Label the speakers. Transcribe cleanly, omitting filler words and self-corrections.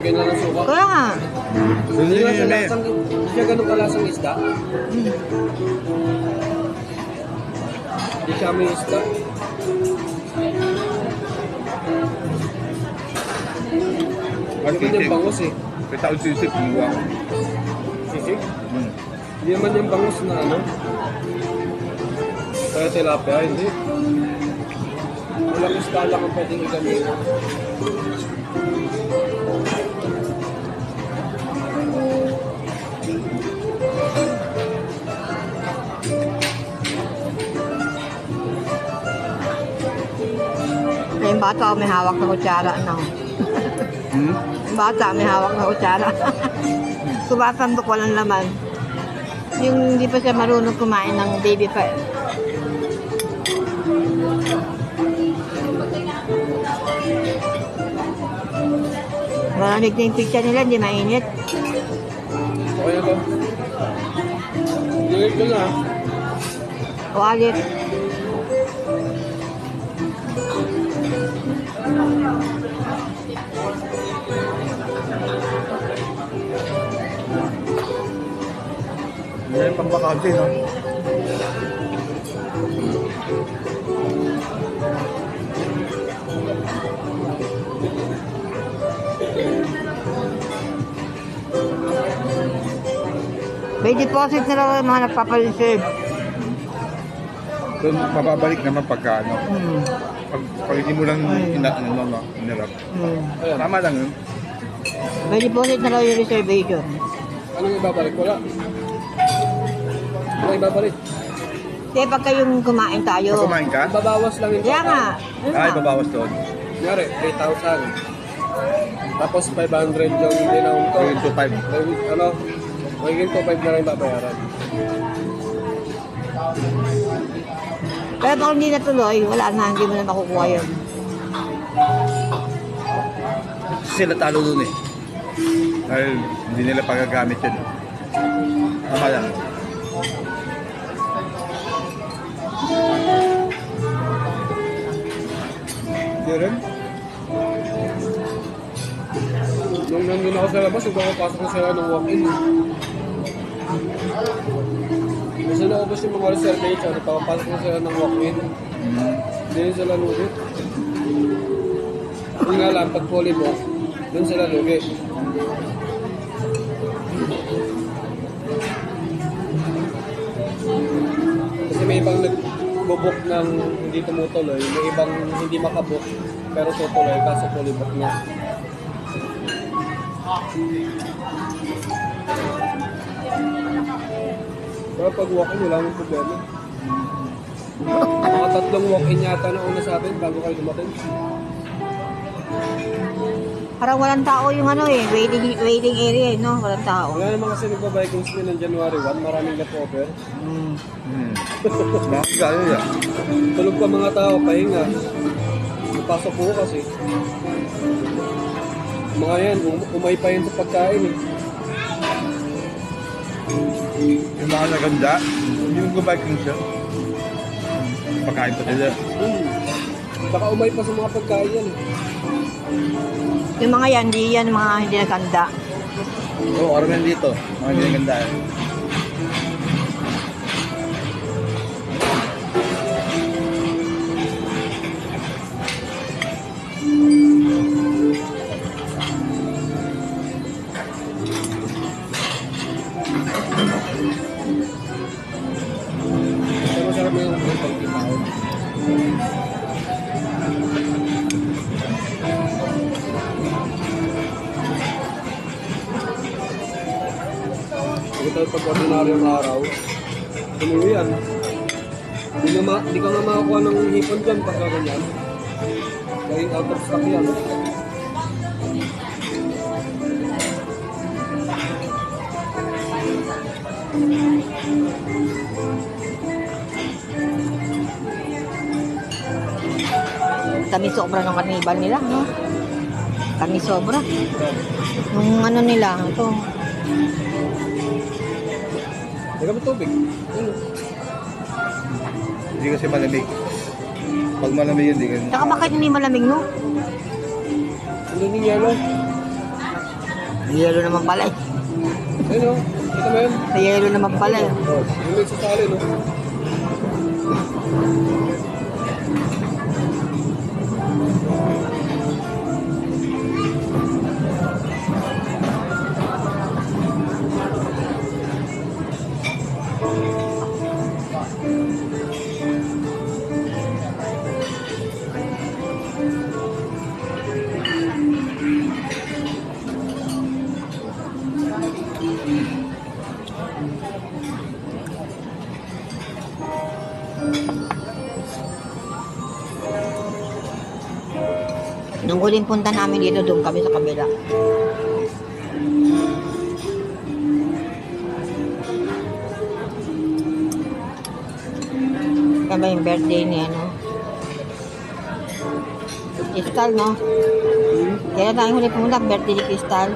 Speaker 1: Ganyan lang ang suka.
Speaker 2: Kaya nga.
Speaker 1: Hindi nga siya lasang, hindi siya ganun kalasang isda. Hindi siya may isda. Hindi naman yung bangus eh.
Speaker 3: Kita ko sisip, luwa.
Speaker 1: Sisig? Hindi naman yung bangus na ano. Kaya tilapia, hindi. Walang isda lang ang pwedeng igamin.
Speaker 2: Yung bata may hawak na kutsara, ano? Yung bata may hawak na kutsara. Sumasandok walang laman. Yung hindi pa siya marunong kumain ng baby pa. Malamig na yung pizza nila, hindi mainit.
Speaker 1: Okay na to. Lilit ko na.
Speaker 2: O alit.
Speaker 3: Yan yung pampakante, no?
Speaker 2: May deposit na lang yung mga nagpapareserve.
Speaker 3: So, mababalik naman pagka, ano, pag hindi mo lang inarap. Tama lang yun.
Speaker 2: May deposit na lang yung reservation.
Speaker 1: Anong ibabalik? Wala. Wala ibabalik.
Speaker 2: Kaya pagka yung kumain tayo.
Speaker 3: Pag kumain ka,
Speaker 1: Babawas lang yung
Speaker 2: Kaya nga. Yun
Speaker 3: ay,
Speaker 2: nga.
Speaker 3: babawas doon.
Speaker 1: Kunyari, 3,000. Tapos 500 yung dinawang to.
Speaker 3: Going to 5.
Speaker 1: Ano? Magiging 2,500 na rin babayaran.
Speaker 2: Pero kung hindi natuloy, wala na, hindi mo na makukuha yun.
Speaker 3: Sila talo doon eh. Dahil hindi nila pagagamit yun. Tama lang.
Speaker 1: Hindi rin. Nung nandun ako sa labas, nagpapapasok ko sila ng walk-in. Kasi naubos yung mga reservation, nagpapapasok ko sila ng walk-in. Hindi sila lugi. Yung nga lang, pag fully book, dun sila lugi. Kasi may ibang nag-book ng hindi tumutuloy, may ibang hindi makabook pero tutuloy kaso fully book na. Pero pag walk-in, wala mong problema. Mga 3 walk-in yata na una sa atin bago kayo dumating.
Speaker 2: Parang walang tao yung ano eh, waiting area eh, no? Walang tao.
Speaker 1: Wala naman kasi nagba-Vikings din ng January 1, maraming leftover.
Speaker 3: Bakit gano'n yan?
Speaker 1: Tulog pa mga tao, pahinga. Napasok po kasi. Mga yan, umay pa yun sa pagkain eh.
Speaker 3: Yung mga naganda, yung Vikings siya. Pagkain pa sila.
Speaker 1: Baka umay pa sa mga pagkain yan eh.
Speaker 2: Yung mga yan, mga hindi naganda.
Speaker 3: Oo, karamihan dito. Mga hindi naganda.
Speaker 1: Pero masarap na yung pagkitaon. Pagkitaw pag-ordinaryong araw, tumuwi yan. Hindi ka nga makakuha ng hipon dyan pagka ganyan. Dahil out of stock yan.
Speaker 2: Kami sobra ng karnibal nila, no? Kami sobra. Yung ano nila, ito.
Speaker 1: Teka ba tubig? Ano?
Speaker 3: Hindi kasi malamig. Pag malamig yun, hindi ganun.
Speaker 2: Tsaka bakit hindi malamig, no?
Speaker 1: Ano yung yelo?
Speaker 2: Yelo naman pala eh.
Speaker 1: Ayun o. Ito mo yun.
Speaker 2: Yelo naman pala eh.
Speaker 1: Oh, yung may sasali, no?
Speaker 2: Nung huling punta namin dito, doon kami sa kabila. Kaya yung birthday ni ano? Crystal, no? Kaya tayong huli pumunta, birthday ni Crystal.